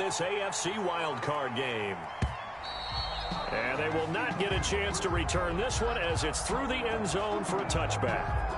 this AFC wildcard game. And they will not get a chance to return this one as it's through the end zone for a touchback.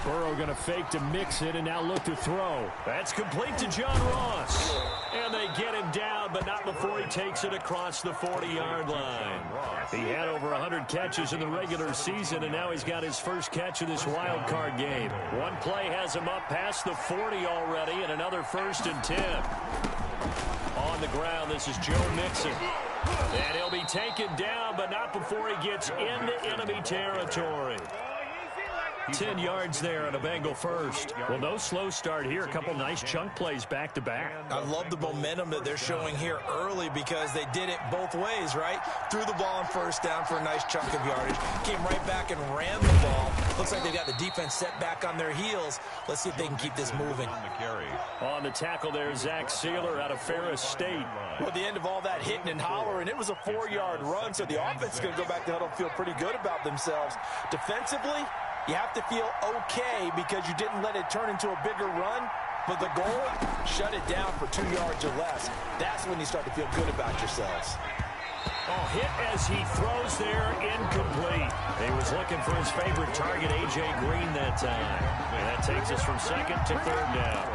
Burrow going to fake to mix it and now look to throw. That's complete to John Ross. And they get him down, but not before he takes it across the 40-yard line. He had over 100 catches in the regular season, and now he's got his first catch of this wild card game. One play has him up past the 40 already, and another 1st and 10. On the ground, this is Joe Mixon. And he'll be taken down, but not before he gets into enemy territory. 10 yards there on a Bengal first. Well, no slow start here. A couple nice chunk plays back-to-back. I love the momentum that they're showing here early because they did it both ways, right? Threw the ball on 1st down for a nice chunk of yardage. Came right back and ran the ball. Looks like they've got the defense set back on their heels. Let's see if they can keep this moving. On the tackle there, Zach Sealer out of Ferris State. Well, at the end of all that hitting and hollering, it was a 4-yard run, so the offense is going to go back to huddle and feel pretty good about themselves. Defensively, you have to feel okay because you didn't let it turn into a bigger run. But the goal, shut it down for 2 yards or less. That's when you start to feel good about yourselves. Oh, hit as he throws there, incomplete. He was looking for his favorite target, A.J. Green, that time. And that takes us from 2nd to 3rd down.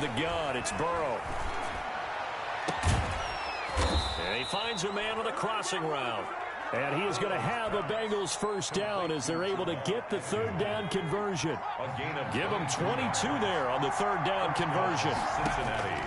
The gun, it's Burrow. And he finds a man with a crossing route. And he is going to have a Bengals 1st down as they're able to get the 3rd down conversion. Give them 22 there on the 3rd down conversion. Cincinnati.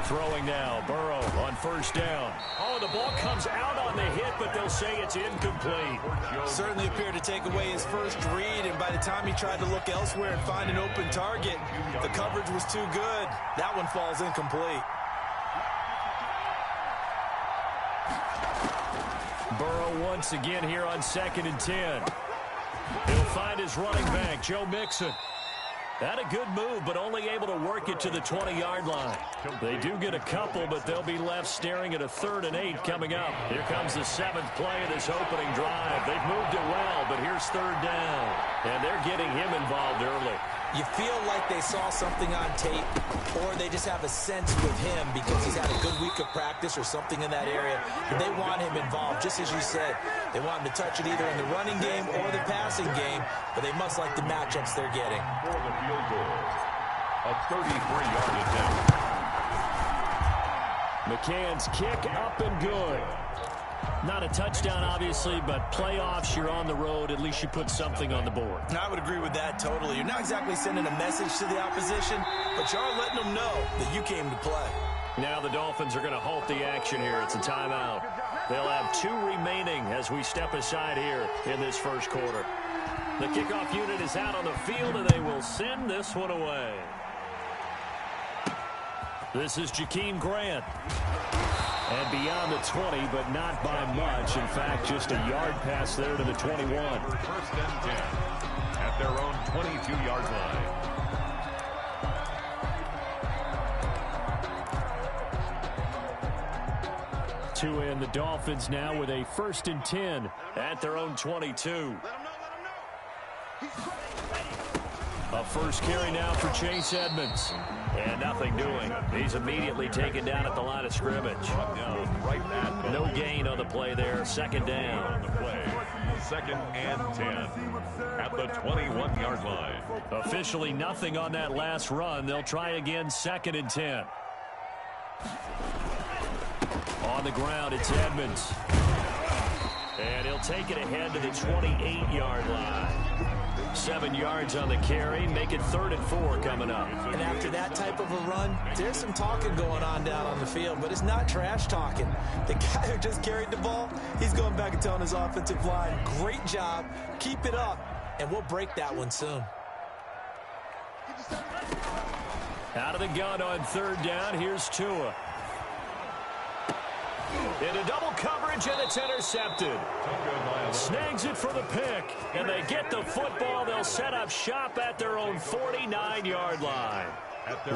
Throwing now, Burrow on 1st down. Oh, the ball comes out on the hit, but they'll say it's incomplete. Certainly appeared to take away his first read, and by the time he tried to look elsewhere and find an open target, the coverage was too good. That one falls incomplete. Burrow once again here on 2nd and 10. He'll find his running back, Joe Mixon. Had a good move, but only able to work it to the 20-yard line. They do get a couple, but they'll be left staring at a 3rd and 8 coming up. Here comes the 7th play of this opening drive. They've moved it well, but here's 3rd down. And they're getting him involved early. You feel like they saw something on tape, or they just have a sense with him because he's had a good week of practice or something in that area. And they want him involved, just as you said. They want him to touch it either in the running game or the passing game, but they must like the matchups they're getting. For the field goal, a 33-yard attempt. McCann's kick up and good. Not a touchdown, obviously, but playoffs, you're on the road. At least you put something on the board. I would agree with that totally. You're not exactly sending a message to the opposition, but you are letting them know that you came to play. Now the Dolphins are going to halt the action here. It's a timeout. They'll have 2 remaining as we step aside here in this 1st quarter. The kickoff unit is out on the field, and they will send this one away. This is Jakeem Grant. And beyond the 20, but not by much. In fact, just a yard pass there to the 21. 1st and 10 at their own 22-yard line. To end the Dolphins now with a 1st and 10 at their own 22. A first carry now for Chase Edmonds. And nothing doing. He's immediately taken down at the line of scrimmage. No gain on the play there. 2nd down. On the play. 2nd and 10 at the 21-yard line. Officially nothing on that last run. They'll try again 2nd and 10. On the ground, it's Edmonds. And he'll take it ahead to the 28-yard line. 7 yards on the carry. Make it 3rd and 4 coming up. And after that type of a run, there's some talking going on down on the field, but it's not trash talking. The guy who just carried the ball, he's going back and telling his offensive line, great job, keep it up, and we'll break that one soon. Out of the gun on 3rd down, here's Tua. Into double coverage, and it's intercepted. Snags it for the pick, and they get the football. They'll set up shop at their own 49-yard line.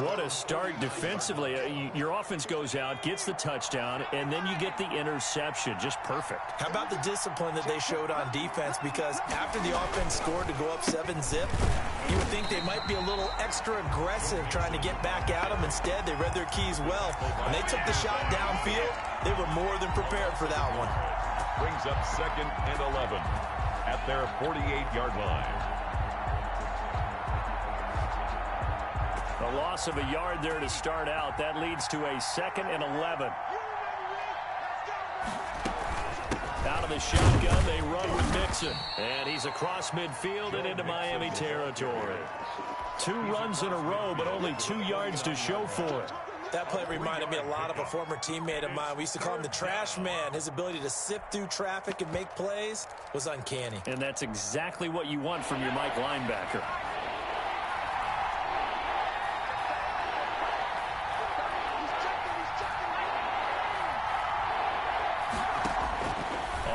What a start defensively. Your offense goes out, gets the touchdown, and then you get the interception. Just perfect. How about the discipline that they showed on defense? Because after the offense scored to go up 7-zip, you would think they might be a little extra aggressive trying to get back at them. Instead, they read their keys well. When they took the shot downfield, they were more than prepared for that one. Brings up 2nd and 11 at their 48-yard line. A loss of a yard there to start out. That leads to a 2nd and 11. Out of the shotgun, they run with Mixon. And he's across midfield and into Miami territory. 2 runs in a row, but only 2 yards to show for it. That play reminded me a lot of a former teammate of mine. We used to call him the trash man. His ability to sift through traffic and make plays was uncanny. And that's exactly what you want from your Mike linebacker.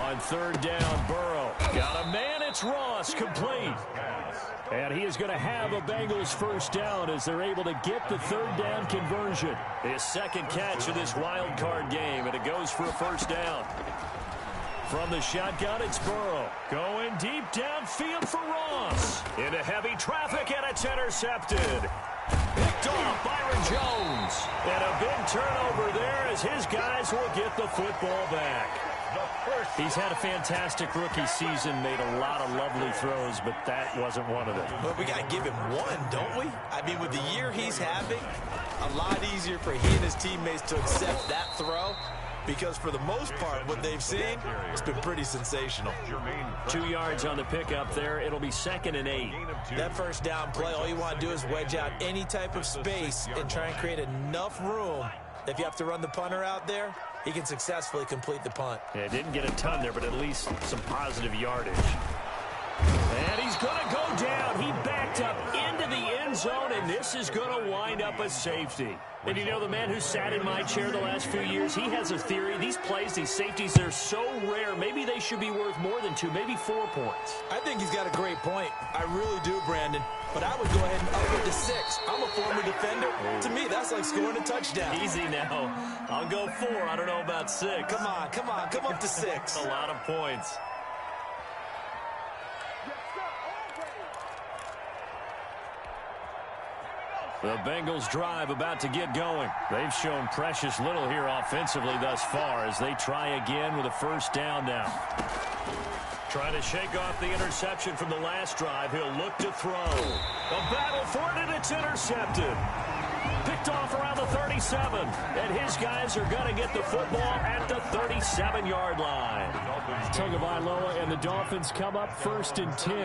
On 3rd down, Burrow. Got a man, it's Ross, complete. And he is going to have a Bengals first down as they're able to get the 3rd down conversion. His 2nd catch of this wild card game, and it goes for a first down. From the shotgun, it's Burrow. Going deep downfield for Ross. Into heavy traffic, and it's intercepted. Picked off Byron Jones. And a big turnover there as his guys will get the football back. He's had a fantastic rookie season, made a lot of lovely throws, but that wasn't one of them. Well, we got to give him one, don't we? I mean, with the year he's having, a lot easier for he and his teammates to accept that throw, because for the most part, what they've seen, it's been pretty sensational. 2 yards on the pickup there. It'll be 2nd and 8. That first down play, all you want to do is wedge out any type of space and try and create enough room that if you have to run the punter out there, he can successfully complete the punt. Yeah, didn't get a ton there, but at least some positive yardage. And he's going to go down. He backed up into the end zone, and this is going to wind up a safety. And you know, the man who sat in my chair the last few years, he has a theory. These plays, these safeties, they're so rare. Maybe they should be worth more than 2, maybe 4 points. I think he's got a great point. I really do, Brandon. But I would go ahead and up it to 6. I'm a former defender. To me, that's like scoring a touchdown. Easy now. I'll go 4. I don't know about 6. Come on. Come up to 6. A lot of points. The Bengals drive about to get going. They've shown precious little here offensively thus far as they try again with a first down now. Trying to shake off the interception from the last drive. He'll look to throw. A battle for it, and it's intercepted. Picked off around the 37. And his guys are going to get the football at the 37-yard line. Tagovailoa and the Dolphins come up 1st and 10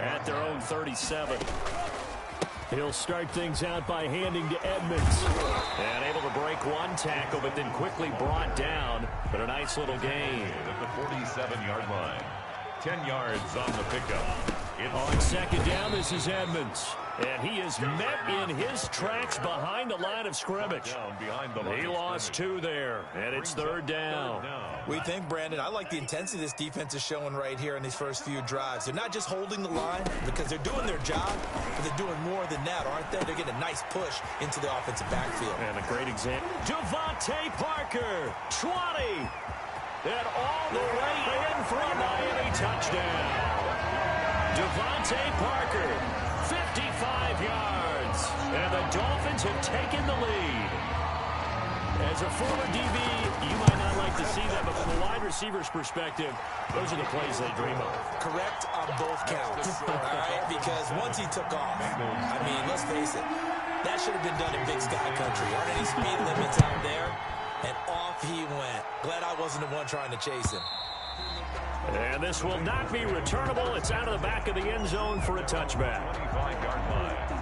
at their own 37. He'll start things out by handing to Edmonds. And able to break one tackle, but then quickly brought down. But a nice little gain. At the 47-yard line. 10 yards on the pickup. On 2nd down, this is Edmonds. And he is met in his tracks behind the line of scrimmage. He lost 2 there, and it's 3rd down. We think, Brandon, I like the intensity this defense is showing right here in these first few drives. They're not just holding the line because they're doing their job, but they're doing more than that, aren't they? They're getting a nice push into the offensive backfield. And a great example. Devontae Parker, 20. And all the way in for a Miami touchdown. Devontae Parker, 55 yards. And the Dolphins have taken the lead. As a former DB, you might not like to see that, but from a wide receiver's perspective, those are the plays they dream of. Correct on both counts, all right? Because once he took off, I mean, let's face it, that should have been done in Big Sky Country. Aren't any speed limits out there? And off he went. Glad I wasn't the one trying to chase him. And this will not be returnable. It's out of the back of the end zone for a touchback. 25-yard line.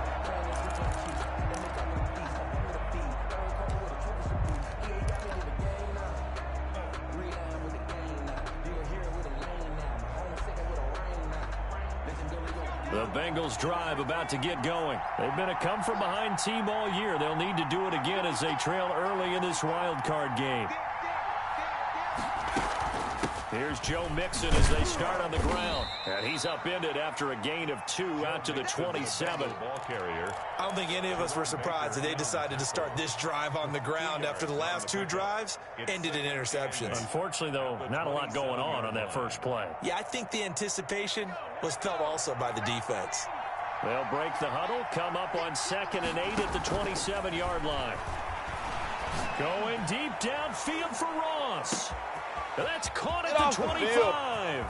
The Bengals drive about to get going. They've been a come-from-behind team all year. They'll need to do it again as they trail early in this wild card game. Here's Joe Mixon as they start on the ground. And he's upended after a gain of 2 out to the 27. Ball carrier. I don't think any of us were surprised that they decided to start this drive on the ground after the last 2 drives ended in interceptions. Unfortunately, though, not a lot going on that first play. Yeah, I think the anticipation was felt also by the defense. They'll break the huddle, come up on 2nd and 8 at the 27-yard line. Going deep downfield for Ross. That's caught at the 25.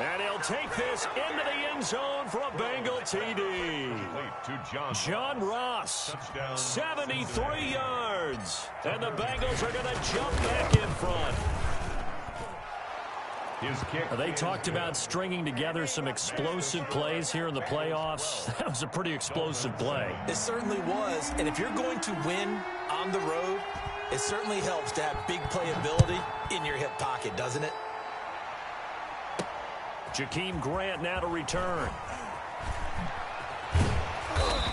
And he'll take this into the end zone for a Bengal TD. John Ross, 73 yards. And the Bengals are going to jump back in front. They talked about stringing together some explosive plays here in the playoffs. That was a pretty explosive play. It certainly was. And if you're going to win on the road, it certainly helps to have big playability in your hip pocket, doesn't it? Jakeem Grant now to return.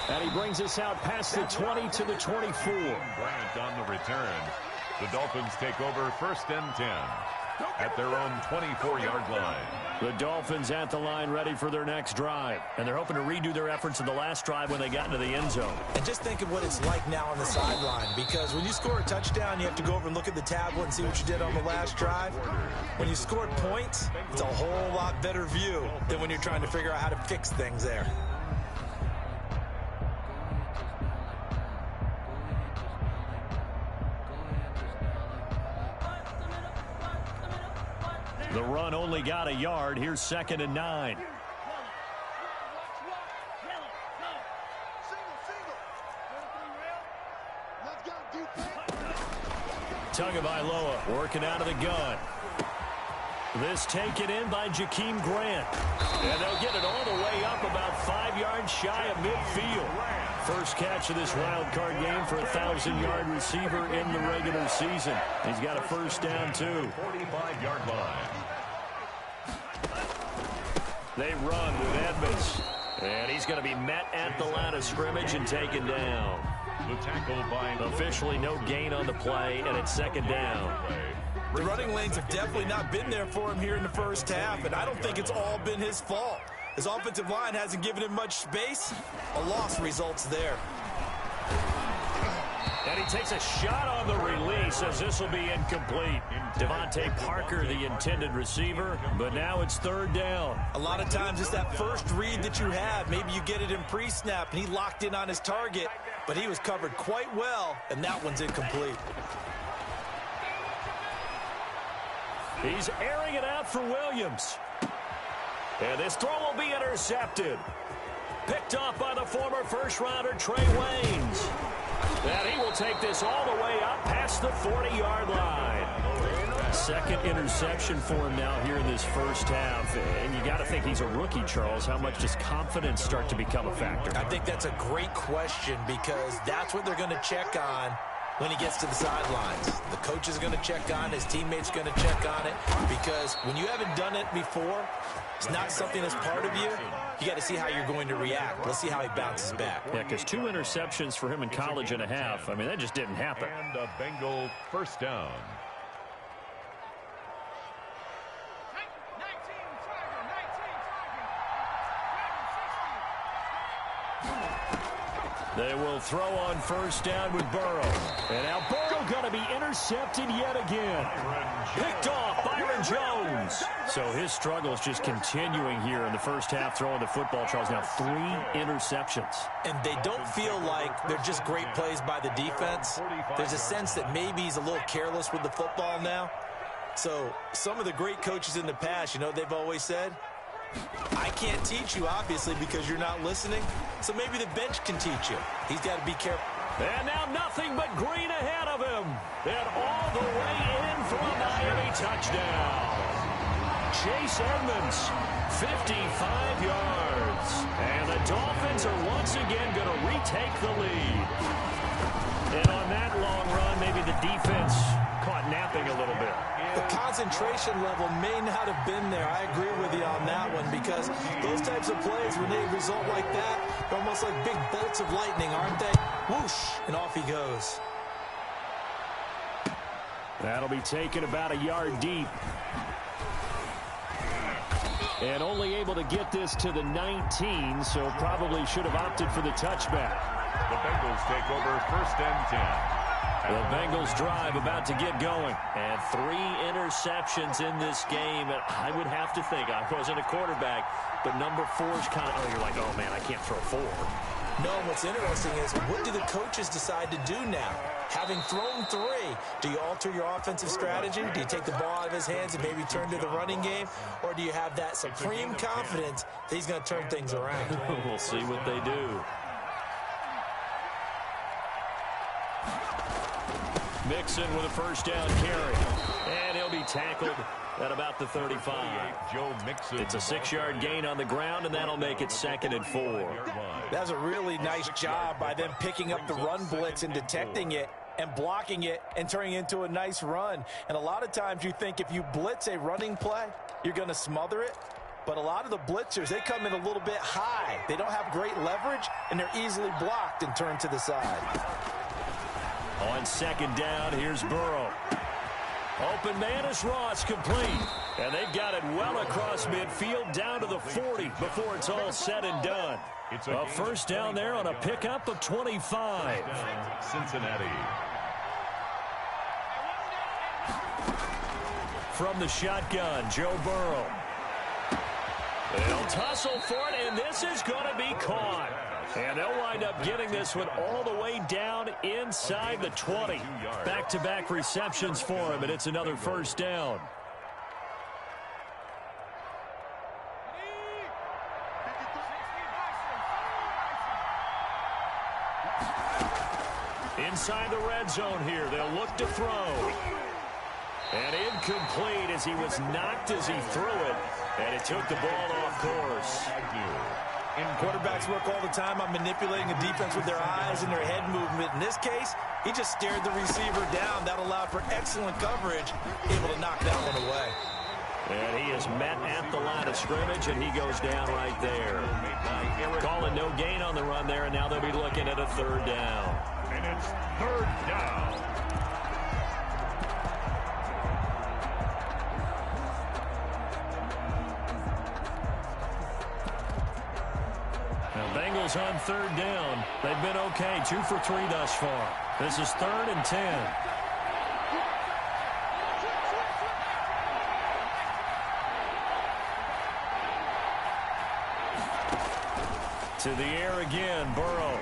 And he brings us out past the 20 to the 24. Grant on the return. The Dolphins take over 1st and 10 at their own 24-yard line. The Dolphins at the line ready for their next drive. And they're hoping to redo their efforts in the last drive when they got into the end zone. And just think of what it's like now on the sideline, because when you score a touchdown, you have to go over and look at the tablet and see what you did on the last drive. When you scored points, it's a whole lot better view than when you're trying to figure out how to fix things there. The run only got a yard. Here's 2nd and 9. Tagovailoa working out of the gun. This taken in by Jakeem Grant. And they'll get it all the way up about 5 yards shy of midfield. First catch of this wild card game for a 1,000-yard receiver in the regular season. He's got a first down, too. 45-yard line. They run with Edmonds. And he's going to be met at the line of scrimmage and taken down. The tackle by officially no gain on the play, and it's 2nd down. The running lanes have definitely not been there for him here in the first half, and I don't think it's all been his fault. His offensive line hasn't given him much space. A loss results there. And he takes a shot on the release as this will be incomplete. Devontae Parker, the intended receiver, but now it's 3rd down. A lot of times it's that first read that you have. Maybe you get it in pre-snap, and he locked in on his target, but he was covered quite well, and that one's incomplete. He's airing it out for Williams. And this throw will be intercepted. Picked off by the former first-rounder Trey Waynes. And he will take this all the way up past the 40-yard line. 2nd interception for him now here in this first half. And you got to think he's a rookie, Charles. How much does confidence start to become a factor? I think that's a great question, because that's what they're going to check on when he gets to the sidelines. The coach is going to check on it. His teammates going to check on it, because when you haven't done it before, it's not something that's part of you. You got to see how you're going to react. Let's see how he bounces back. Yeah, because 2 interceptions for him in college and a half. I mean, that just didn't happen. And a Bengal first down. They will throw on first down with Burrow. And now Burrow going to be intercepted yet again. Picked off Byron Jones. So his struggle is just continuing here in the first half throwing the football, Charles. Now 3 interceptions. And they don't feel like they're just great plays by the defense. There's a sense that maybe he's a little careless with the football now. So some of the great coaches in the past, you know, they've always said, I can't teach you, obviously, because you're not listening. So maybe the bench can teach you. He's got to be careful. And now nothing but green ahead of him. And all the way in for a Miami touchdown. Chase Edmonds, 55 yards. And the Dolphins are once again going to retake the lead. And on that long run, maybe the defense caught napping a little bit. The concentration level may not have been there. I agree with you on that one, because those types of plays, when they result like that, they're almost like big bolts of lightning, aren't they? Whoosh, and off he goes. That'll be taken about a yard deep. And only able to get this to the 19, so probably should have opted for the touchback. The Bengals take over 1st and 10. The Bengals drive about to get going. And 3 interceptions in this game. And I would have to think, I wasn't a quarterback, but number 4 is kind of, oh, you're like, oh, man, I can't throw 4. No, what's interesting is, what do the coaches decide to do now? Having thrown 3, do you alter your offensive strategy? Do you take the ball out of his hands and maybe turn to the running game? Or do you have that supreme confidence that he's going to turn things around? We'll see what they do. Mixon with a first down carry. And he'll be tackled at about the 35. Joe Mixon. It's a 6-yard gain on the ground, and that'll make it 2nd and 4. That's a really nice job by them picking up the run blitz and detecting it and blocking it and turning it into a nice run. And a lot of times you think if you blitz a running play, you're going to smother it. But a lot of the blitzers, they come in a little bit high. They don't have great leverage, and they're easily blocked and turned to the side. On 2nd down, here's Burrow. Open man is Ross, complete. And they've got it well across midfield down to the 40 before it's all said and done. It's a first down there on a pickup of 25. Cincinnati. From the shotgun, Joe Burrow. They'll tussle for it, and this is going to be caught. And they'll wind up getting this one all the way down inside the 20. Back-to-back receptions for him, and it's another first down. Inside the red zone here, they'll look to throw. And incomplete as he was knocked as he threw it. And it took the ball off course. Quarterbacks work all the time on manipulating a defense with their eyes and their head movement. In this case, he just stared the receiver down. That allowed for excellent coverage, able to knock that one away. And he is met at the line of scrimmage, and he goes down right there. Calling no gain on the run there, and now they'll be looking at a 3rd down. And it's 3rd down. Bengals on 3rd down. They've been okay, 2 for 3 thus far. This is 3rd and 10. To the air again, Burrow.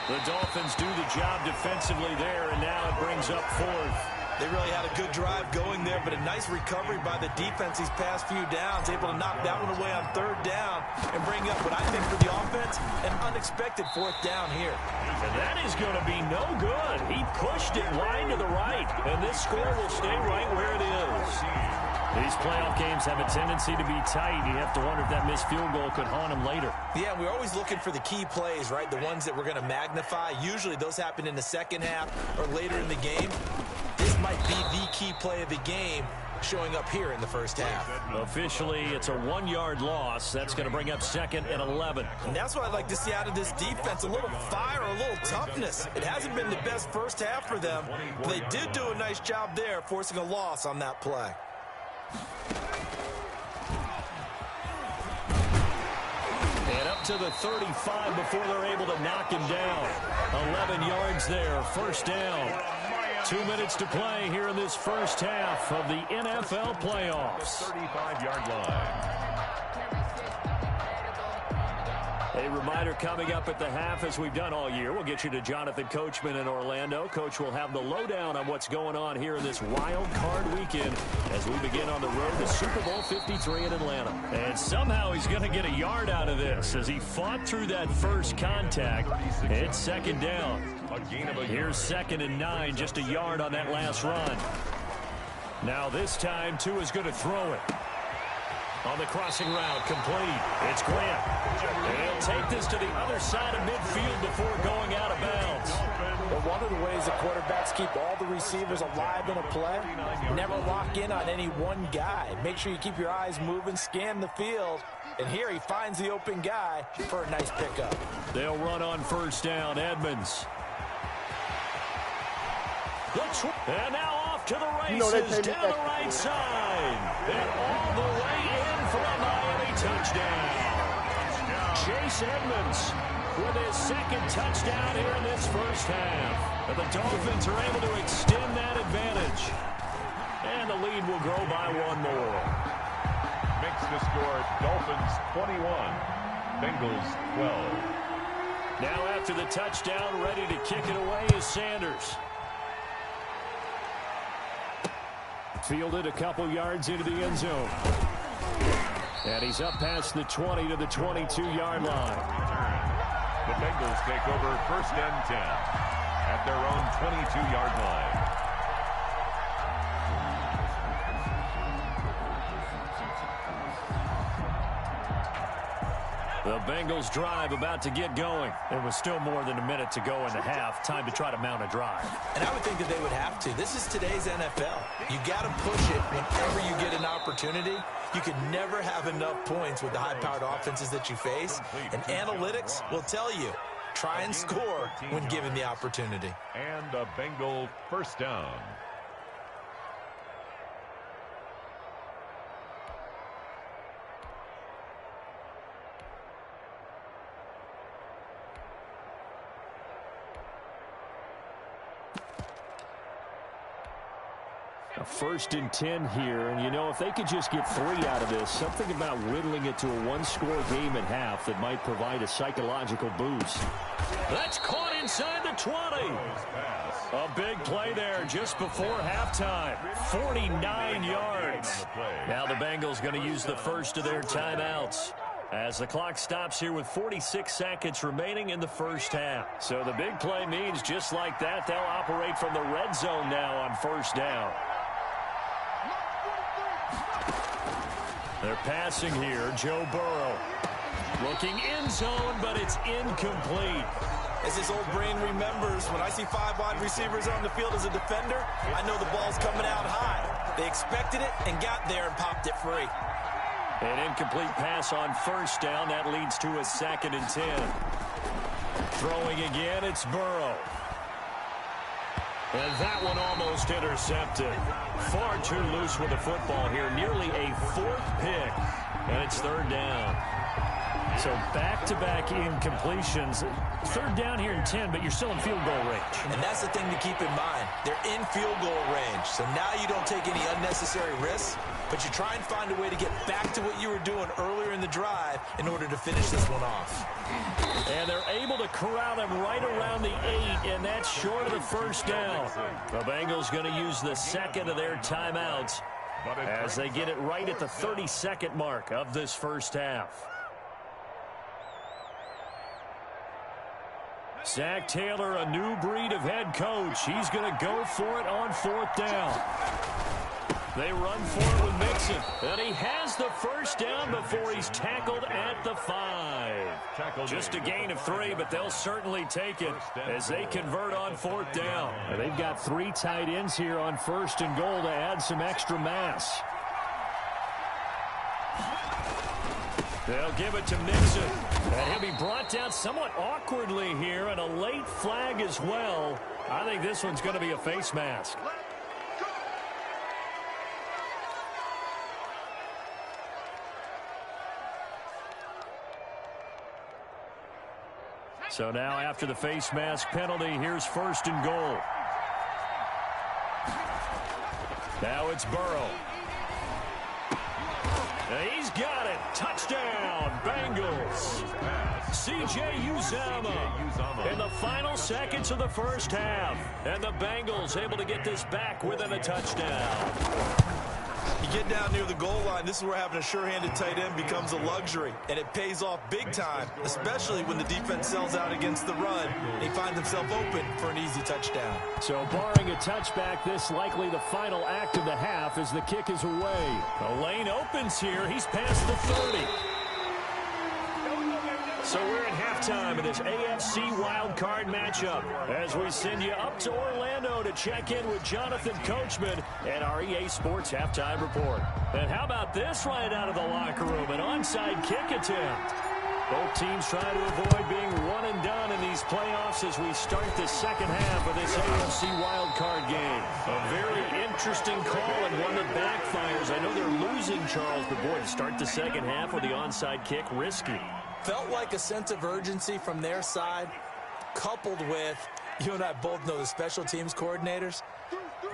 The Dolphins do the job defensively there, and now it brings up 4th. They really had a good drive going there, but a nice recovery by the defense these past few downs, able to knock that one away on 3rd down and bring up what I think for the offense, an unexpected 4th down here. And that is going to be no good. He pushed it wide to the right, and this score will stay right where it is. These playoff games have a tendency to be tight. You have to wonder if that missed field goal could haunt him later. Yeah, we're always looking for the key plays, right? The ones that we're going to magnify. Usually those happen in the second half or later in the game. This might be the key play of the game showing up here in the first half. Officially, it's a 1-yard loss. That's going to bring up 2nd and 11. And that's what I'd like to see out of this defense, a little fire, a little toughness. It hasn't been the best first half for them, but they did do a nice job there, forcing a loss on that play. And up to the 35 before they're able to knock him down. 11 yards there, first down. 2 minutes to play here in this first half of the NFL playoffs. 35-yard line. A reminder coming up at the half, as we've done all year. We'll get you to Jonathan Coachman in Orlando. Coach will have the lowdown on what's going on here in this wild card weekend as we begin on the road to Super Bowl 53 in Atlanta. And somehow he's going to get a yard out of this as he fought through that first contact. It's 2nd down. Here's 2nd and 9, just a yard on that last run. Now this time, Tua is going to throw it. On the crossing route, complete. It's Grant. And he'll take this to the other side of midfield before going out of bounds. But one of the ways the quarterbacks keep all the receivers alive in a play, never lock in on any one guy. Make sure you keep your eyes moving, scan the field. And here he finds the open guy for a nice pickup. They'll run on first down. Edmonds. And now off to the races, down the right side. And all the way in for a Miami touchdown. Chase Edmonds with his second touchdown here in this first half. And the Dolphins are able to extend that advantage. And the lead will grow by one more. Makes the score Dolphins 21, Bengals 12. Now after the touchdown, ready to kick it away is Sanders. Fielded a couple yards into the end zone. And he's up past the 20 to the 22-yard line. The Bengals take over first and 10 at their own 22-yard line. The Bengals drive about to get going. There was still more than a minute to go in the half. Time to try to mount a drive. And I would think that they would have to. This is today's NFL. You got to push it whenever you get an opportunity. You can never have enough points with the high-powered offenses that you face. And analytics will tell you, try and score when given the opportunity. And a Bengal first down. A 1st and 10 here, and you know, if they could just get 3 out of this, something about whittling it to a one-score game at half that might provide a psychological boost. That's caught inside the 20. A big play there just before halftime. 49 yards. Now the Bengals going to use the first of their timeouts as the clock stops here with 46 seconds remaining in the first half. So the big play means just like that, they'll operate from the red zone now on first down. They're passing here. Joe Burrow looking end zone, but it's incomplete. As his old brain remembers, when I see 5 wide receivers on the field as a defender, I know the ball's coming out high. They expected it and got there and popped it free. An incomplete pass on first down. That leads to a 2nd and 10. Throwing again, it's Burrow. And that one almost intercepted. Far too loose with the football here. Nearly a 4th pick. And it's 3rd down. So back-to-back incompletions. 3rd down here and 10, but you're still in field goal range. And that's the thing to keep in mind. They're in field goal range. So now you don't take any unnecessary risks, but you try and find a way to get back to what you were doing earlier in the drive in order to finish this one off. And they're able to corral them right around the 8, and that's short of the first down. The Bengals going to use the 2nd of their timeouts as they get it right at the 32nd mark of this first half. Zach Taylor, a new breed of head coach. He's going to go for it on 4th down. They run for it with Mixon. And he has the first down before he's tackled at the 5. Just a gain of 3, but they'll certainly take it as they convert on 4th down. And they've got 3 tight ends here on 1st and goal to add some extra mass. They'll give it to Mixon. And he'll be brought down somewhat awkwardly here, and a late flag as well. I think this one's going to be a face mask. So now after the face mask penalty, here's 1st and goal. Now it's Burrow. He's got it. Touchdown, Bengals. C.J. Uzomah in the final seconds of the first half. And the Bengals able to get this back within a touchdown. You get down near the goal line, this is where having a sure-handed tight end becomes a luxury, and it pays off big time, especially when the defense sells out against the run, and he finds himself open for an easy touchdown. So barring a touchback, this likely the final act of the half as the kick is away. The lane opens here. He's past the 30. So we're at halftime of this AFC wildcard matchup as we send you up to Orlando to check in with Jonathan Coachman and our EA Sports Halftime Report. And how about this right out of the locker room, an onside kick attempt. Both teams trying to avoid being one and done in these playoffs as we start the second half of this AFC wildcard game. A very interesting call and one that backfires. I know they're losing, Charles, but boy, to start the second half with the onside kick, risky. Felt like a sense of urgency from their side, coupled with, you and I both know the special teams coordinators,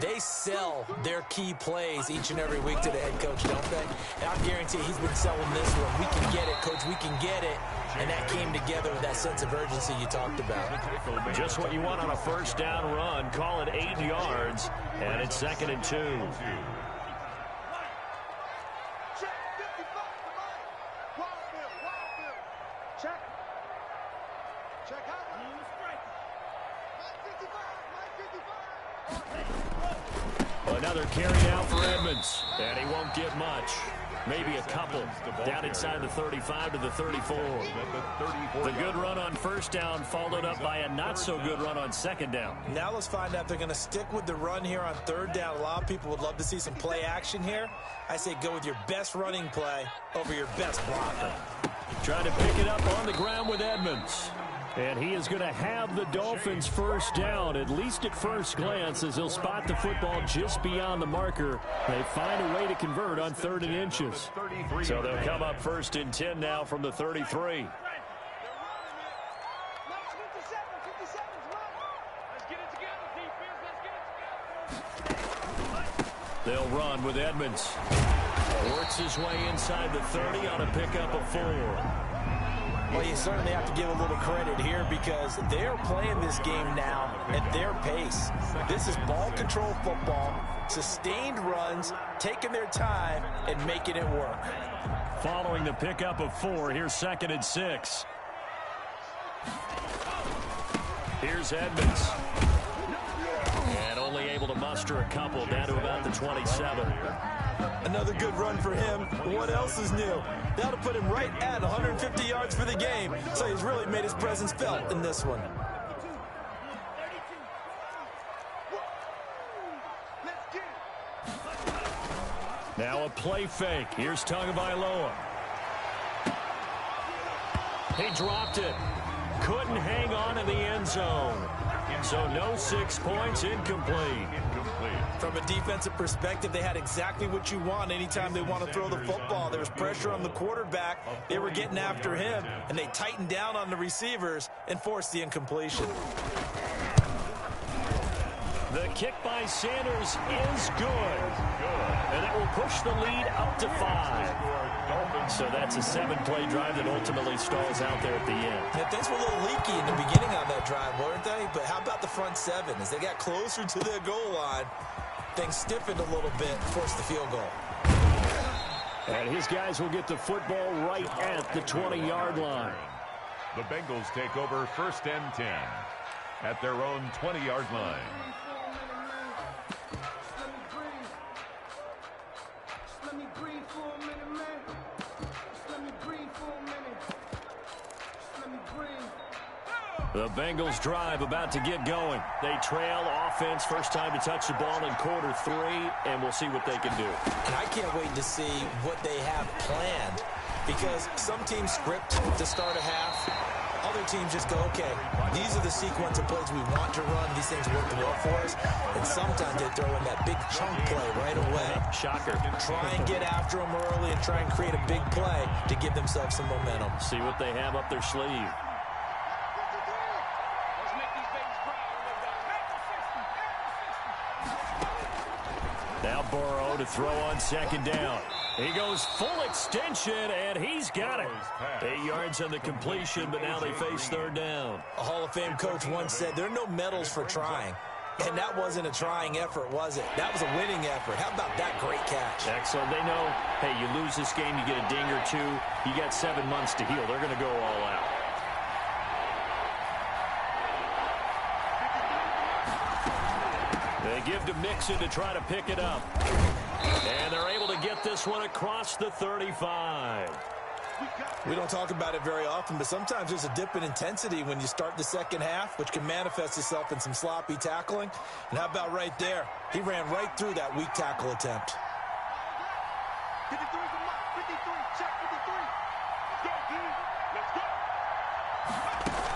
they sell their key plays each and every week to the head coach, don't they? And I guarantee he's been selling this one. We can get it, coach, we can get it. And that came together with that sense of urgency you talked about. Just what you want on a first down run. Call it 8 yards, and it's 2nd and 2. Another carry out for Edmonds, and he won't get much. Maybe a couple. Down inside the 35 to the 34. The good run on first down followed up by a not-so-good run on second down. Now let's find out if they're going to stick with the run here on third down. A lot of people would love to see some play action here. I say go with your best running play over your best blocker. Trying to pick it up on the ground with Edmonds. And he is going to have the Dolphins first down, at least at first glance, as he'll spot the football just beyond the marker. They find a way to convert on 3rd and inches. So they'll come up 1st and 10 now from the 33. They'll run with Edmonds. Works his way inside the 30 on a pickup of 4. Well, you certainly have to give a little credit here because they're playing this game now at their pace. This is ball control football, sustained runs, taking their time, and making it work. Following the pickup of 4, here's 2nd and 6. Here's Edmonds. And only able to muster a couple down to about the 27. Another good run for him. What else is new? That'll put him right at 150 yards for the game. So he's really made his presence felt in this one. Now a play fake. Here's Tagovailoa. He dropped it. Couldn't hang on in the end zone. So no 6 points, incomplete. From a defensive perspective, they had exactly what you want anytime they want to throw the football. There was pressure on the quarterback. They were getting after him, and they tightened down on the receivers and forced the incompletion. The kick by Sanders is good. And that will push the lead up to 5. So that's a 7-play drive that ultimately stalls out there at the end. Yeah, things were a little leaky in the beginning on that drive, weren't they? But how about the front 7? As they got closer to their goal line, things stiffened a little bit, forced the field goal. And his guys will get the football right at the 20-yard line. The Bengals take over 1st and 10 at their own 20-yard line. The Bengals drive about to get going. They trail offense, first time to touch the ball in quarter 3, and we'll see what they can do. And I can't wait to see what they have planned because some teams script to start a half. Other teams just go, okay, these are the sequence of plays we want to run. These things work well for us. And sometimes they throw in that big chunk play right away. Shocker. Try and get after them early and try and create a big play to give themselves some momentum. See what they have up their sleeve. Now Burrow to throw on 2nd down. He goes full extension, and he's got it. 8 yards on the completion, but now they face 3rd down. A Hall of Fame coach once said there are no medals for trying. And that wasn't a trying effort, was it? That was a winning effort. How about that great catch? Excellent. They know, hey, you lose this game, you get a ding or two. You got 7 months to heal. They're going to go all out. They give to Mixon to try to pick it up. And they're able to get this one across the 35. We don't talk about it very often, but sometimes there's a dip in intensity when you start the second half, which can manifest itself in some sloppy tackling. And how about right there? He ran right through that weak tackle attempt. 53 for Mike. 53. Check 53. Let's go, D. Let's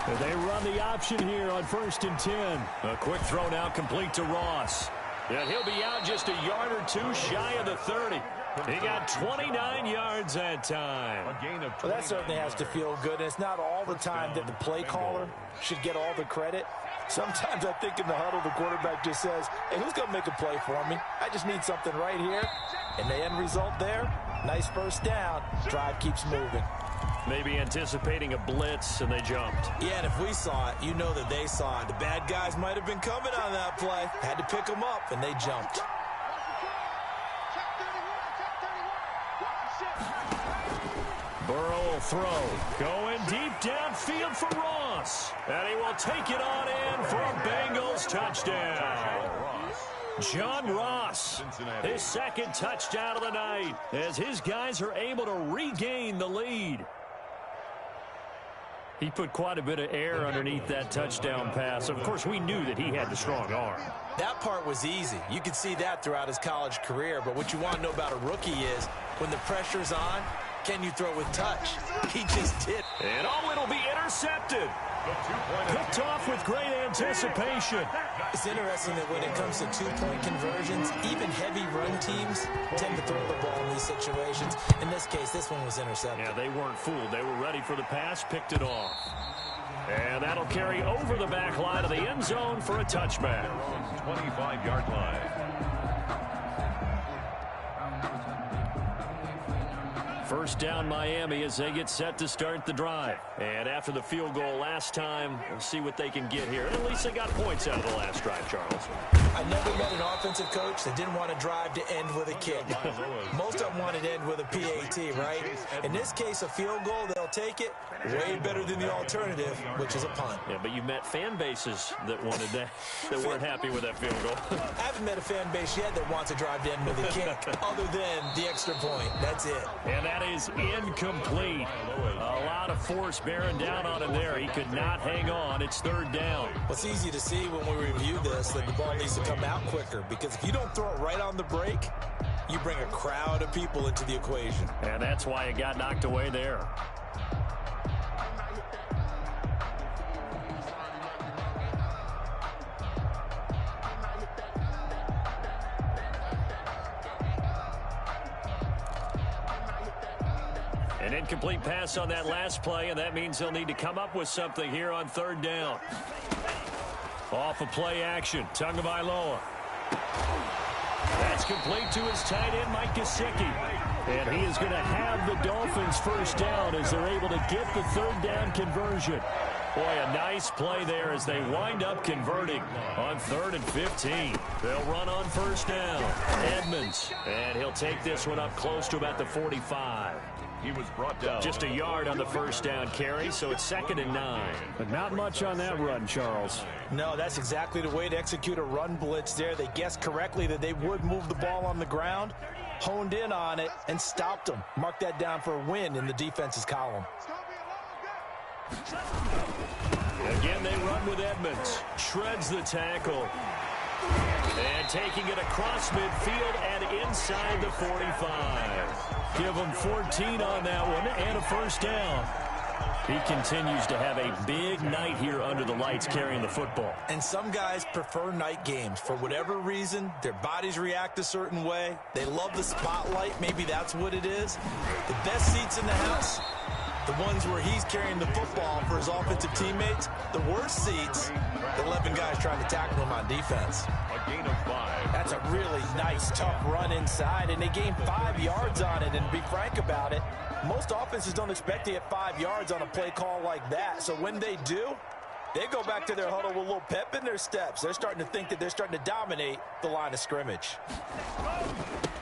go. They run the option here on 1st and 10. A quick throw now complete to Ross. And he'll be out just a yard or two shy of the 30. He got 29 yards that time. Well, that certainly has to feel good. And it's not all the time that the play caller should get all the credit. Sometimes I think in the huddle, the quarterback just says, hey, who's going to make a play for me? I just need something right here. And the end result there, nice first down. Drive keeps moving. Maybe anticipating a blitz, and they jumped. Yeah, and if we saw it, you know that they saw it. The bad guys might have been coming on that play. Had to pick them up, and they jumped. Burrow will throw. Going deep downfield for Ross. And he will take it on in for a Bengals touchdown. John Ross, his second touchdown of the night, as his guys are able to regain the lead. He put quite a bit of air underneath that touchdown pass. Of course, we knew that he had the strong arm. That part was easy. You could see that throughout his college career. But what you want to know about a rookie is when the pressure's on, can you throw with touch? He just did. And it'll be intercepted. Picked off with great anticipation. It's interesting that when it comes to two-point conversions, even heavy run teams tend to throw the ball in these situations. In this case, this one was intercepted. Yeah, they weren't fooled. They were ready for the pass, picked it off. And that'll carry over the back line of the end zone for a touchback. 25-yard line. First down Miami as they get set to start the drive. And after the field goal last time, we'll see what they can get here. And at least they got points out of the last drive, Charles. I never met an offensive coach that didn't want to drive to end with a kick. Most of them wanted to end with a PAT, right? In this case, a field goal, they'll take it. Way better than the alternative, which is a punt. Yeah, but you met fan bases that wanted that, that weren't happy with that field goal. I haven't met a fan base yet that wants to drive to end with a kick, other than the extra point. That's it. And that is incomplete. A lot of force bearing down on him there. He could not hang on. It's third down. Well, it's easy to see when we review this that the ball needs to come out quicker, because if you don't throw it right on the break, you bring a crowd of people into the equation. And that's why it got knocked away there. An incomplete pass on that last play, and that means they'll need to come up with something here on third down. Off of play action, Tagovailoa. That's complete to his tight end, Mike Gesicki. And he is going to have the Dolphins first down as they're able to get the third down conversion. Boy, a nice play there as they wind up converting on 3rd and 15. They'll run on first down. Edmonds, and he'll take this one up close to about the 45. He was brought down. Just a yard on the first down carry, so it's 2nd and 9. But not much on that run, Charles. No, that's exactly the way to execute a run blitz there. They guessed correctly that they would move the ball on the ground, honed in on it, and stopped them. Mark that down for a win in the defense's column. Again, they run with Edmonds. Shreds the tackle. And taking it across midfield and inside the 45. Give him 14 on that one and a first down. He continues to have a big night here under the lights carrying the football. And some guys prefer night games. For whatever reason, their bodies react a certain way. They love the spotlight. Maybe that's what it is. The best seats in the house, the ones where he's carrying the football for his offensive teammates. The worst seats, the 11 guys trying to tackle him on defense. A gain of 5. That's a really nice, tough run inside, and they gained 5 yards on it. And to be frank about it, most offenses don't expect to get 5 yards on a play call like that. So when they do, They go back to their huddle with a little pep in their steps. They're starting to think that they're starting to dominate the line of scrimmage.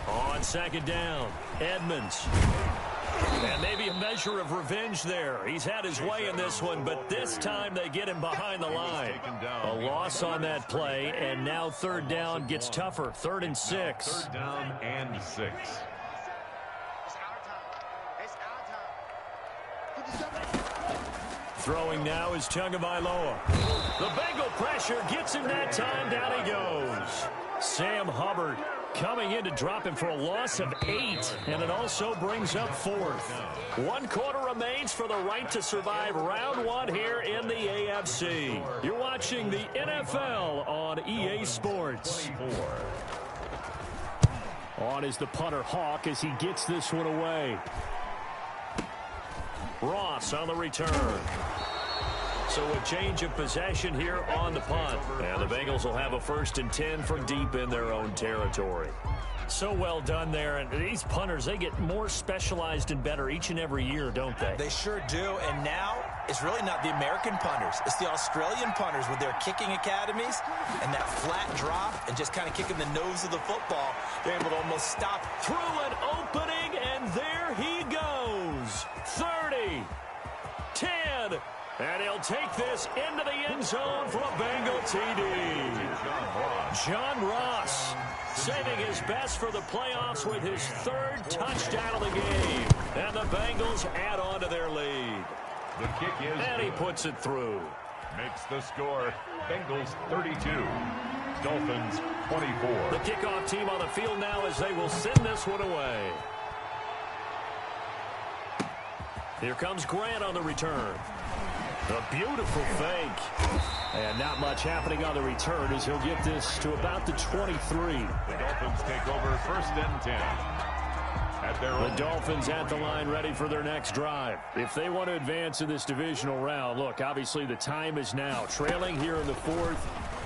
On second down, Edmonds. And maybe a measure of revenge there. He's had his way in this one, but this time they get him behind the line. A loss on that play, and now third down gets tougher. 3rd and 6. Third down and 6. Throwing now is Tagovailoa. The Bengal pressure gets him that time. Down he goes. Sam Hubbard coming in to drop him for a loss of 8, and it also brings up 4th. 1 quarter remains for the right to survive round 1 here in the AFC. You're watching the NFL on EA Sports. On is the punter Hawk as he gets this one away. Ross on the return. So a change of possession here on the punt. And the Bengals will have a 1st and 10 from deep in their own territory. So well done there. And these punters, they get more specialized and better each and every year, don't they? They sure do. And now it's really not the American punters. It's the Australian punters with their kicking academies and that flat drop and just kind of kicking the nose of the football. They're able to almost stop. Through an opening, and there he goes. 30, 10. And he'll take this into the end zone for a Bengal TD. John Ross saving his best for the playoffs with his 3rd touchdown of the game. And the Bengals add on to their lead. The kick is... And he puts it through. Makes the score Bengals 32, Dolphins 24. The kickoff team on the field now as they will send this one away. Here comes Grant on the return. A beautiful fake. And not much happening on the return as he'll get this to about the 23. The Dolphins take over 1st and 10. The Dolphins at the line ready for their next drive. If they want to advance in this divisional round, look, obviously the time is now. Trailing here in the 4th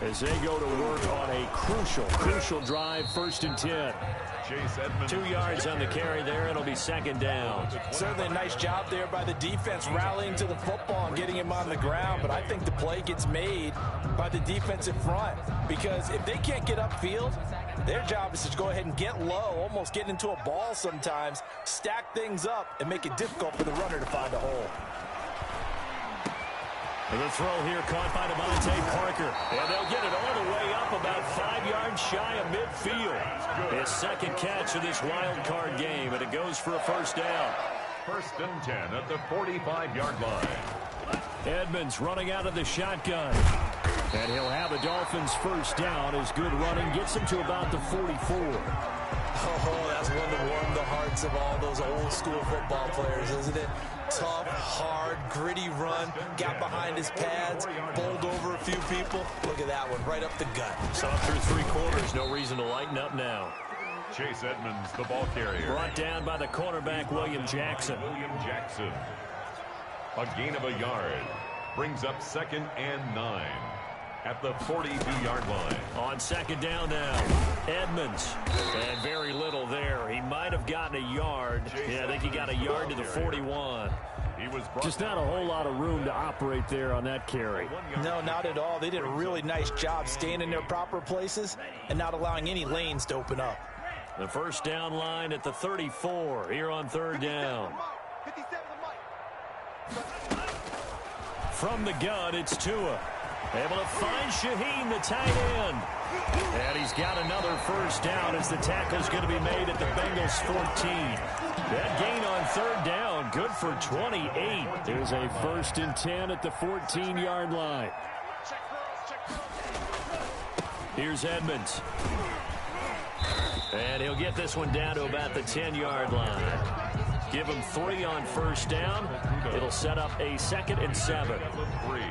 as they go to work on a crucial drive, 1st and 10. Chase Edmonds. 2 yards on the carry there. It'll be 2nd down. Certainly a nice job there by the defense rallying to the football and getting him on the ground. But I think the play gets made by the defensive front because if they can't get upfield, their job is to go ahead and get low, almost get into a ball sometimes, stack things up, and make it difficult for the runner to find a hole. And the throw here caught by Devontae Parker. And they'll get it all the way up about 5 yards shy of midfield. His 2nd catch of this wild card game, and it goes for a 1st down. 1st and 10 at the 45-yard line. Edmonds running out of the shotgun. And he'll have the Dolphins 1st down as good running gets him to about the 44. Oh, that's one to warm the hearts of all those old school football players, isn't it? Tough, hard, gritty run, got behind his pads, bowled over a few people. Look at that one, right up the gut. Saw through 3 quarters, no reason to lighten up now. Chase Edmonds, the ball carrier. Brought down by the cornerback, William Jackson. A gain of a yard. Brings up 2nd and 9 at the 42-yard line. On 2nd down now, Edmonds. And very little there. He might have gotten a yard. Yeah, I think he got a yard to the 41. Just not a whole lot of room to operate there on that carry. No, not at all. They did a really nice job staying in their proper places and not allowing any lanes to open up. The 1st down line at the 34 here on 3rd down. From the gun, it's Tua. Able to find Shaheen, the tight end. And he's got another 1st down as the tackle's going to be made at the Bengals 14. That gain on 3rd down, good for 28. There's a 1st and 10 at the 14-yard line. Here's Edmonds. And he'll get this one down to about the 10-yard line. Give him 3 on 1st down. It'll set up a 2nd and 7. 3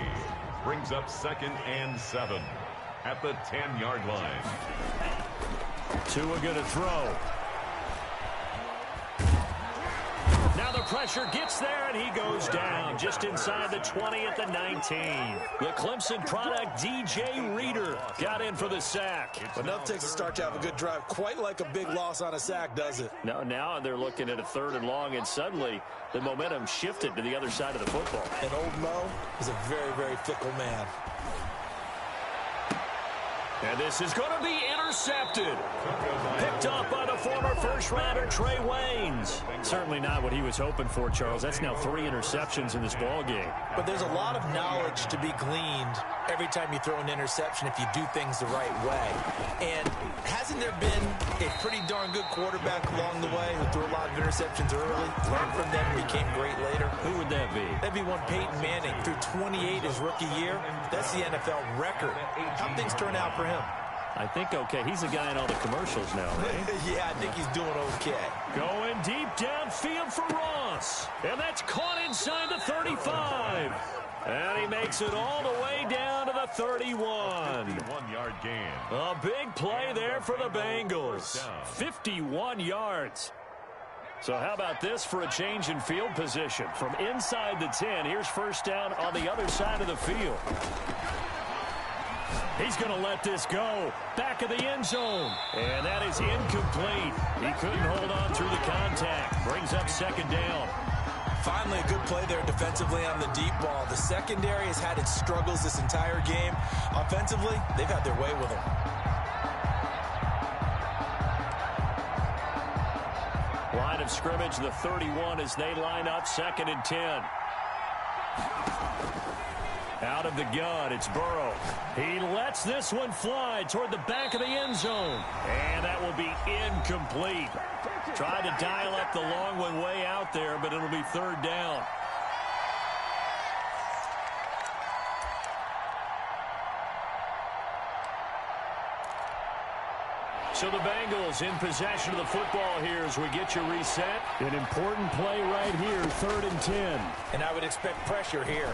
brings up 2nd and 7 at the 10-yard line. Tua going to throw. Now Now the pressure gets there, and he goes down just inside the 20 at the 19. The Clemson product, DJ Reader, got in for the sack. Enough takes a start to have a good drive. Quite like a big loss on a sack, does it? No, now they're looking at a 3rd and long, and suddenly the momentum shifted to the other side of the football. And old Mo is a very, very fickle man. And this is going to be intercepted. Picked off by the former first-rounder Trey Waynes. Certainly not what he was hoping for, Charles. That's now 3 interceptions in this ball game. But there's a lot of knowledge to be gleaned every time you throw an interception if you do things the right way. And hasn't there been a pretty darn good quarterback along the way who threw a lot of interceptions early, learned from them, and became great later? Who would that be? That'd be one Peyton Manning. Threw 28 his rookie year. That's the NFL record. How'd things turn out for him? I think okay. He's the guy in all the commercials now, right? Yeah, I think he's doing okay. Going deep downfield for Ross. And that's caught inside the 35. And he makes it all the way down to the 31. 51-yard gain. A big play there for the Bengals. 51 yards. So how about this for a change in field position? From inside the 10, here's first down on the other side of the field. He's going to let this go. Back of the end zone. And that is incomplete. He couldn't hold on through the contact. Brings up second down. Finally, a good play there defensively on the deep ball. The secondary has had its struggles this entire game. Offensively, they've had their way with him. Line of scrimmage, the 31 as they line up, 2nd and 10. Out of the gun, it's Burrow. He lets this one fly toward the back of the end zone. And that will be incomplete. Tried to dial up the long one way out there, but it'll be 3rd down. So the Bengals in possession of the football here as we get you reset. An important play right here, 3rd and 10. And I would expect pressure here.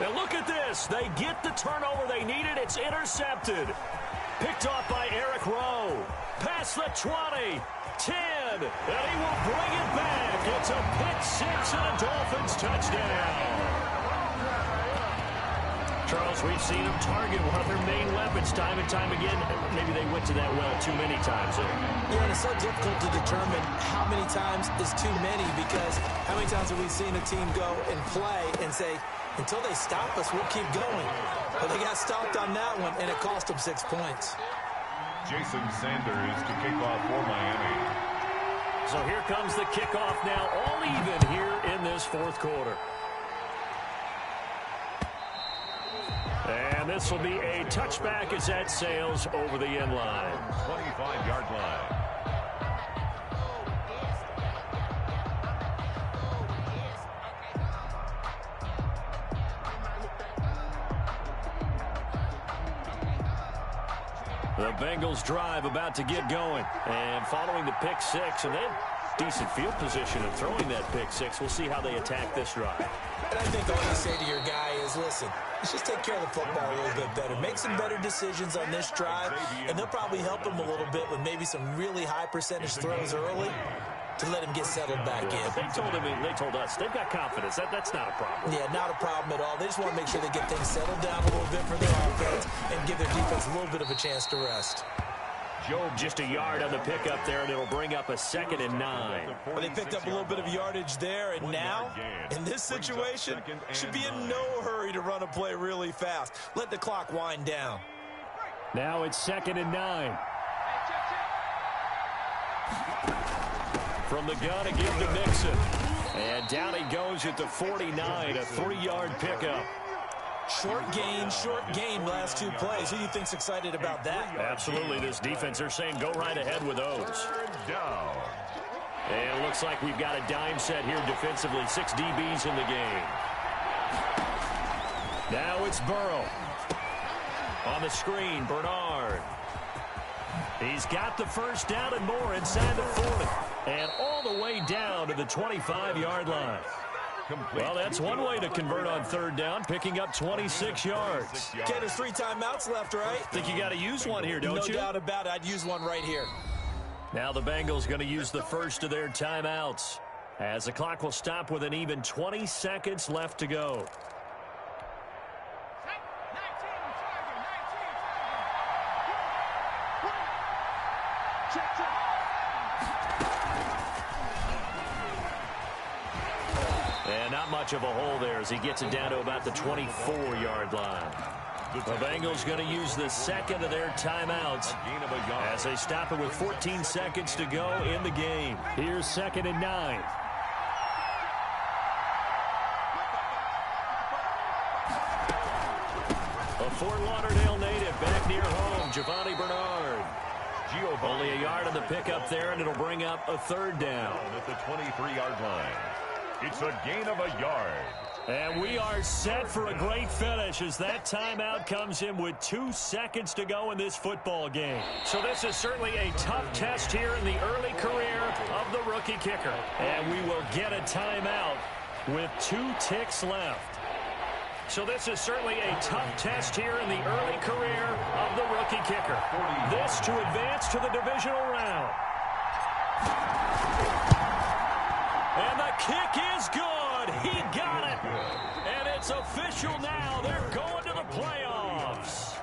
And look at this. They get the turnover they needed. It's intercepted. Picked off by Eric Rowe. Past the 20. 10. And he will bring it back. It's a pick-6 and a Dolphins touchdown. Charles, we've seen them target one of their main weapons time and time again. Maybe they went to that well too many times. Yeah, and it's so difficult to determine how many times is too many, because how many times have we seen a team go and play and say, until they stop us, we'll keep going. But they got stopped on that one, and it cost them 6 points. Jason Sanders to kick off for Miami. So here comes the kickoff now, all even here in this 4th quarter. And this will be a touchback as that sails over the end line. 25-yard line. The Bengals drive about to get going. And following the pick-6, and they have decent field position of throwing that pick-6. We'll see how they attack this drive. And I think all you say to your guy is, listen, let's just take care of the football a little bit better. Make some better decisions on this drive, and they'll probably help him a little bit with maybe some really high percentage throws early to let him get settled back in. They told us they've got confidence. That's not a problem. Yeah, not a problem at all. They just want to make sure they get things settled down a little bit for their offense and give their defense a little bit of a chance to rest. Job just a yard on the pickup there, and it'll bring up a 2nd and 9. Well, they picked up a little bit of yardage there, and now, in this situation, should be in no hurry to run a play really fast. Let the clock wind down. Now it's 2nd and 9. From the gun, a give to Mixon. And down he goes at the 49, a 3-yard pickup. Short gain last 2 plays. Who do you think's excited about that? Absolutely. This defense, they're saying go right ahead with those. Down. And it looks like we've got a dime set here defensively. 6 DBs in the game. Now it's Burrow. On the screen, Bernard. He's got the first down and more inside the 40. And all the way down to the 25-yard line. Well, that's one way to convert on 3rd down, picking up 26 yards. Ken, there's 3 timeouts left, right? Think you got to use one here, don't you? No doubt about it. I'd use one right here. Now the Bengals going to use the first of their timeouts, as the clock will stop with an even 20 seconds left to go. And not much of a hole there as he gets it down to about the 24-yard line. The Bengals going to use the second of their timeouts as they stop it with 14 seconds to go in the game. Here's 2nd and 9. A Fort Lauderdale native back near home, Giovanni Bernard. Only a yard on the pickup there, and it'll bring up a 3rd down. At the 23-yard line. It's a gain of a yard. And we are set for a great finish as that timeout comes in with 2 seconds to go in this football game. So this is certainly a tough test here in the early career of the rookie kicker. And we will get a timeout with 2 ticks left. So this is certainly a tough test here in the early career of the rookie kicker. This to advance to the divisional round. And the kick is good. He got it. And it's official now. They're going to the playoffs.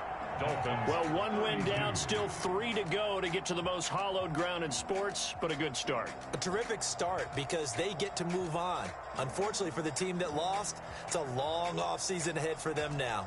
Well, 1 win down, still 3 to go to get to the most hallowed ground in sports, but a good start. A terrific start because they get to move on. Unfortunately for the team that lost, it's a long offseason ahead for them now.